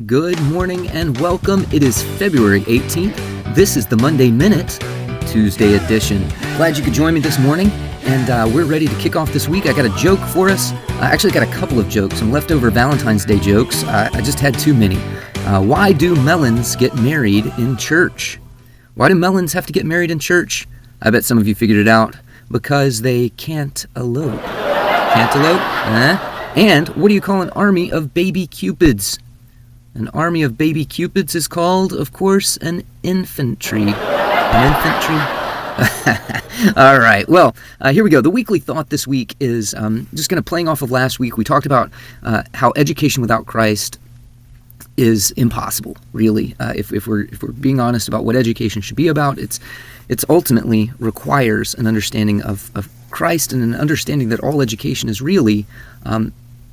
Good morning and welcome. It is February 18th. This is the Monday Minute, Tuesday edition. Glad you could join me this morning, and we're ready to kick off this week. I got a joke for us. I actually got a couple of jokes, some leftover Valentine's Day jokes. I just had too many. Why do melons get married in church? Why do melons have to get married in church? I bet some of you figured it out. Because they can't elope. Can't elope? And what do you call an army of baby cupids? An army of baby cupids is called, of course, an infantry. An infantry? All right, well, here we go. The weekly thought this week is just going to playing off of last week. We talked about how education without Christ is impossible, really. If we're being honest about what education should be about, it's ultimately requires an understanding of Christ and an understanding that all education is really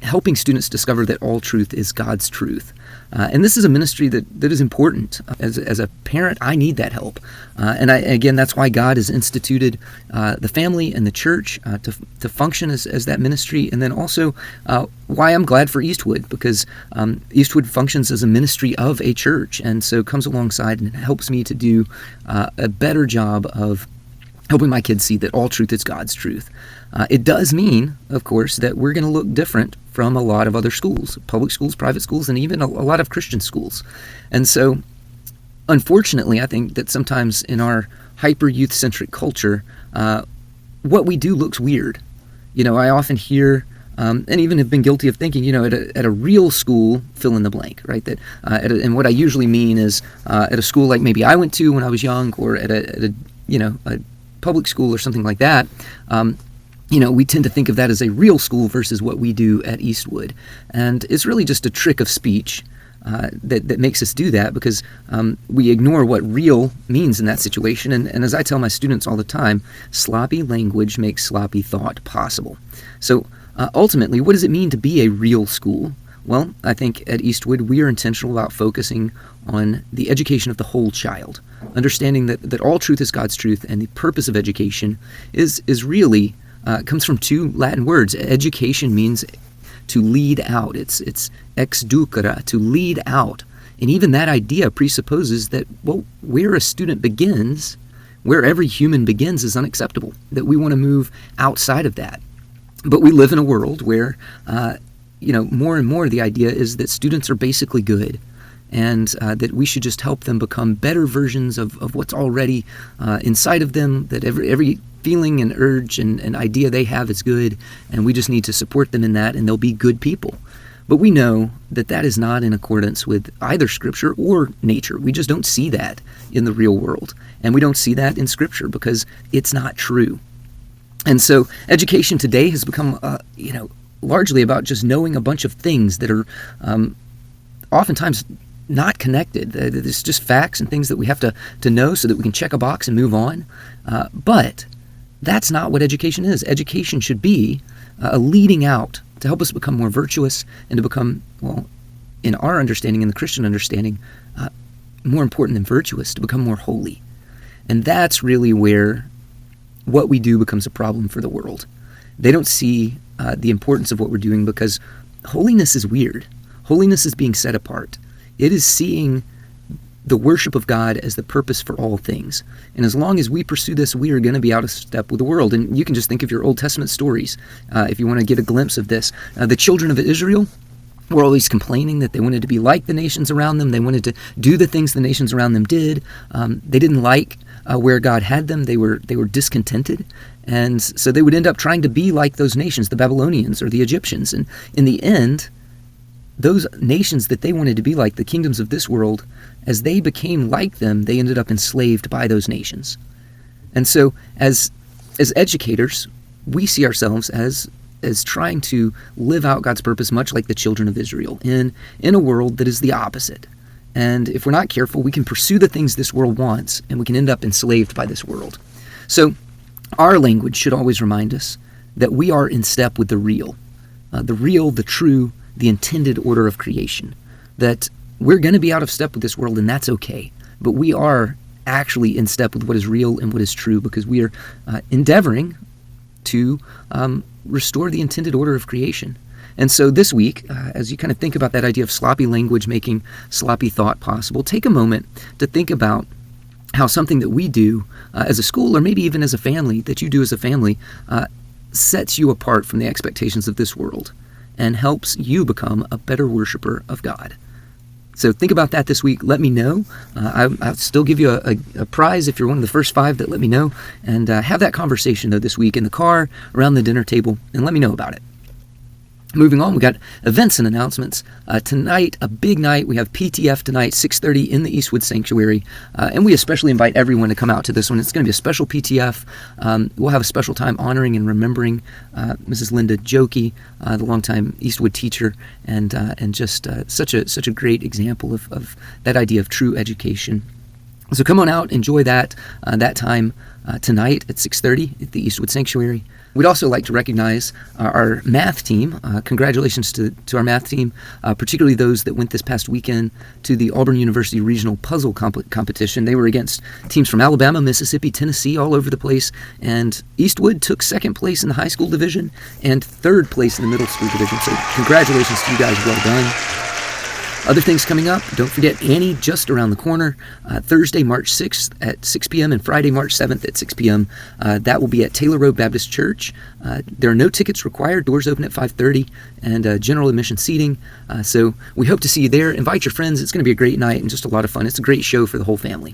helping students discover that all truth is God's truth. And this is a ministry that is important. As a parent, I need that help. And again, that's why God has instituted the family and the church to function as that ministry. And then also why I'm glad for Eastwood, because Eastwood functions as a ministry of a church, and so comes alongside and helps me to do a better job of helping my kids see that all truth is God's truth. It does mean, of course, that we're going to look different from a lot of other schools, public schools, private schools, and even a lot of Christian schools. And so, unfortunately, I think that sometimes in our hyper-youth-centric culture, what we do looks weird. You know, I often hear, and even have been guilty of thinking, at a real school, fill in the blank, right? That, and what I usually mean is at a school like maybe I went to when I was young, or at a public school or something like that. We tend to think of that as a real school versus what we do at Eastwood. And it's really just a trick of speech that makes us do that, because we ignore what real means in that situation. And as I tell my students all the time, sloppy language makes sloppy thought possible. So ultimately, what does it mean to be a real school? Well, I think at Eastwood, we are intentional about focusing on the education of the whole child, understanding that all truth is God's truth, and the purpose of education is really comes from two Latin words. Education means to lead out. It's exducere, to lead out. And even that idea presupposes that, where a student begins, where every human begins, is unacceptable, that we want to move outside of that. But we live in a world where, more and more the idea is that students are basically good, and that we should just help them become better versions of what's already inside of them, that every feeling and urge and idea they have is good, and we just need to support them in that, and they'll be good people. But we know that is not in accordance with either Scripture or nature. We just don't see that in the real world, and we don't see that in Scripture because it's not true. And so education today has become, largely about just knowing a bunch of things that are oftentimes not connected. It's just facts and things that we have to know so that we can check a box and move on. But that's not what education is. Education should be a leading out to help us become more virtuous and to become, in our understanding, in the Christian understanding, more important than virtuous, to become more holy. And that's really where what we do becomes a problem for the world. They don't see the importance of what we're doing because holiness is weird. Holiness is being set apart. It is seeing the worship of God as the purpose for all things. And as long as we pursue this, we are going to be out of step with the world. And you can just think of your Old Testament stories if you want to get a glimpse of this. The children of Israel were always complaining that they wanted to be like the nations around them. They wanted to do the things the nations around them did. They didn't like where God had them. They were discontented. And so they would end up trying to be like those nations, the Babylonians or the Egyptians. And in the end, those nations that they wanted to be like, the kingdoms of this world, as they became like them, they ended up enslaved by those nations. And so as educators, we see ourselves as trying to live out God's purpose, much like the children of Israel, in a world that is the opposite. And if we're not careful, we can pursue the things this world wants, and we can end up enslaved by this world. So our language should always remind us that we are in step with the real, the true, the intended order of creation, that we're going to be out of step with this world, and that's okay. But we are actually in step with what is real and what is true, because we are endeavoring to restore the intended order of creation. And so this week, as you kind of think about that idea of sloppy language making sloppy thought possible, take a moment to think about how something that we do as a school, or maybe even as a family, that you do as a family, sets you apart from the expectations of this world and helps you become a better worshiper of God. So think about that this week. Let me know. I'll still give you a prize if you're one of the first 5 that let me know. And have that conversation, though, this week in the car, around the dinner table, and let me know about it. Moving on, we got events and announcements. Tonight, a big night. We have PTF tonight, 6:30 in the Eastwood Sanctuary. And we especially invite everyone to come out to this one. It's going to be a special PTF. We'll have a special time honoring and remembering Mrs. Linda Jokey, the longtime Eastwood teacher, and just such a great example of that idea of true education. So come on out, enjoy that time tonight at 6:30 at the Eastwood Sanctuary. We'd also like to recognize our math team. Congratulations to our math team, particularly those that went this past weekend to the Auburn University Regional Puzzle Competition. They were against teams from Alabama, Mississippi, Tennessee, all over the place. And Eastwood took 2nd place in the high school division and 3rd place in the middle school division. So congratulations to you guys. Well done. Other things coming up, don't forget Annie just around the corner, Thursday, March 6th at 6 p.m. and Friday, March 7th at 6 p.m. That will be at Taylor Road Baptist Church. There are no tickets required. Doors open at 5:30 and general admission seating. So we hope to see you there. Invite your friends. It's going to be a great night and just a lot of fun. It's a great show for the whole family.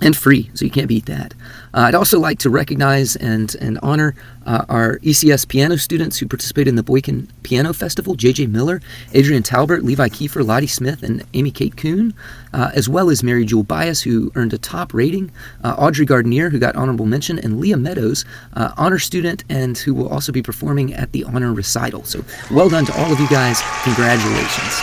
And free, so you can't beat that. I'd also like to recognize and honor our ECS piano students who participated in the Boykin Piano Festival: J.J. Miller, Adrian Talbert, Levi Kiefer, Lottie Smith, and Amy Kate Kuhn, as well as Mary Jewel Bias, who earned a top rating, Audrey Gardenier, who got honorable mention, and Leah Meadows, honor student, and who will also be performing at the honor recital. So well done to all of you guys. Congratulations.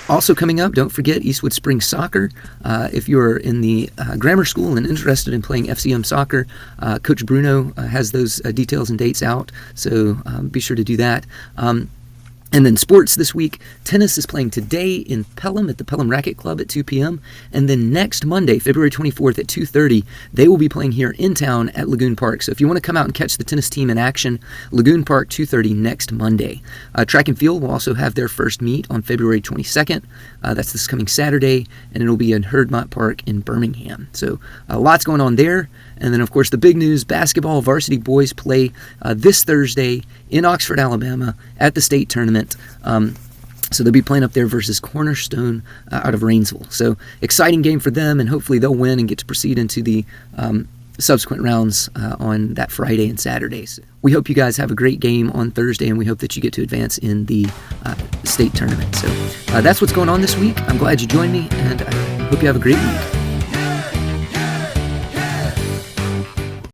Also coming up, don't forget Eastwood Spring Soccer. If you're in the grammar school and interested in playing FCM soccer, Coach Bruno has those details and dates out, so be sure to do that. And then sports this week, tennis is playing today in Pelham at the Pelham Racquet Club at 2 p.m. And then next Monday, February 24th at 2:30, they will be playing here in town at Lagoon Park. So if you want to come out and catch the tennis team in action, Lagoon Park, 2:30 next Monday. Track and field will also have their first meet on February 22nd. That's this coming Saturday, and it'll be in Herdmont Park in Birmingham. So lots going on there. And then, of course, the big news, basketball varsity boys play this Thursday in Oxford, Alabama at the state tournament. So they'll be playing up there versus Cornerstone out of Rainsville. So exciting game for them, and hopefully they'll win and get to proceed into the subsequent rounds on that Friday and Saturdays. We hope you guys have a great game on Thursday, and we hope that you get to advance in the state tournament. So that's what's going on this week. I'm glad you joined me, and I hope you have a great week.